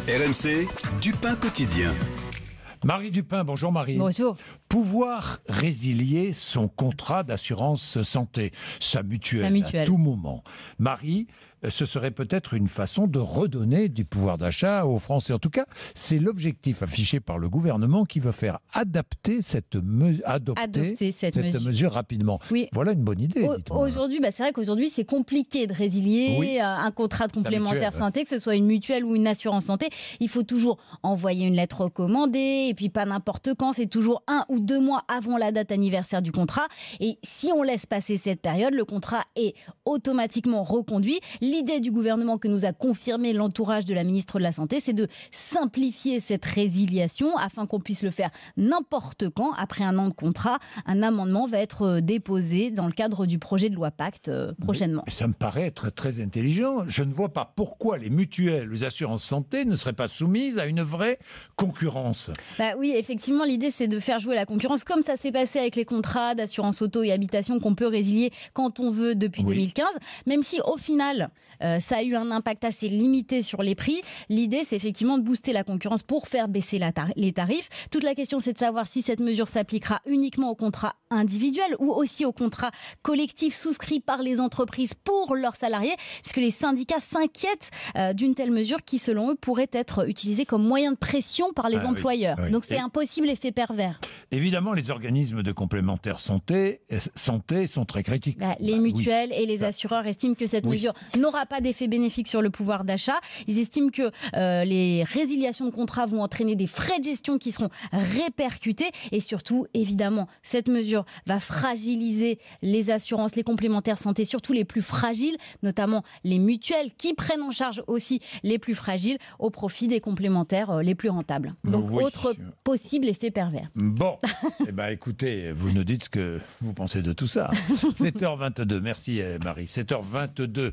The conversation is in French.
RMC, du pain quotidien. Marie Dupin, bonjour Marie. Bonjour. Pouvoir résilier son contrat d'assurance santé, sa mutuelle, à tout moment. Marie, ce serait peut-être une façon de redonner du pouvoir d'achat aux Français. En tout cas, c'est l'objectif affiché par le gouvernement qui veut faire adopter cette mesure rapidement. Oui. Voilà une bonne idée. Aujourd'hui, c'est vrai qu'aujourd'hui, c'est compliqué de résilier un contrat de complémentaire santé, que ce soit une mutuelle ou une assurance santé. Il faut toujours envoyer une lettre recommandée, et puis pas n'importe quand, c'est toujours 1 ou 2 mois avant la date anniversaire du contrat. Et si on laisse passer cette période, le contrat est automatiquement reconduit. L'idée du gouvernement que nous a confirmé l'entourage de la ministre de la Santé, c'est de simplifier cette résiliation afin qu'on puisse le faire n'importe quand. Après 1 an de contrat, un amendement va être déposé dans le cadre du projet de loi Pacte prochainement. Ça me paraît être très intelligent. Je ne vois pas pourquoi les mutuelles, les assurances santé ne seraient pas soumises à une vraie concurrence. Oui, effectivement, l'idée c'est de faire jouer la concurrence comme ça s'est passé avec les contrats d'assurance auto et habitation qu'on peut résilier quand on veut depuis 2015. Même si au final, ça a eu un impact assez limité sur les prix. L'idée, c'est effectivement de booster la concurrence pour faire baisser les tarifs. Toute la question, c'est de savoir si cette mesure s'appliquera uniquement aux contrats individuels ou aussi aux contrats collectifs souscrits par les entreprises pour leurs salariés, puisque les syndicats s'inquiètent d'une telle mesure qui, selon eux, pourrait être utilisée comme moyen de pression par les employeurs. Donc c'est un possible effet pervers. Évidemment, les organismes de complémentaire santé sont très critiques. Les mutuelles et les assureurs estiment que cette mesure n'aura pas d'effet bénéfique sur le pouvoir d'achat. Ils estiment que les résiliations de contrats vont entraîner des frais de gestion qui seront répercutés. Et surtout, évidemment, cette mesure va fragiliser les assurances, les complémentaires santé, surtout les plus fragiles, notamment les mutuelles qui prennent en charge aussi les plus fragiles au profit des complémentaires les plus rentables. Donc, autre possible effet pervers. Bon, écoutez, vous nous dites ce que vous pensez de tout ça. 7h22, merci Marie, 7h22.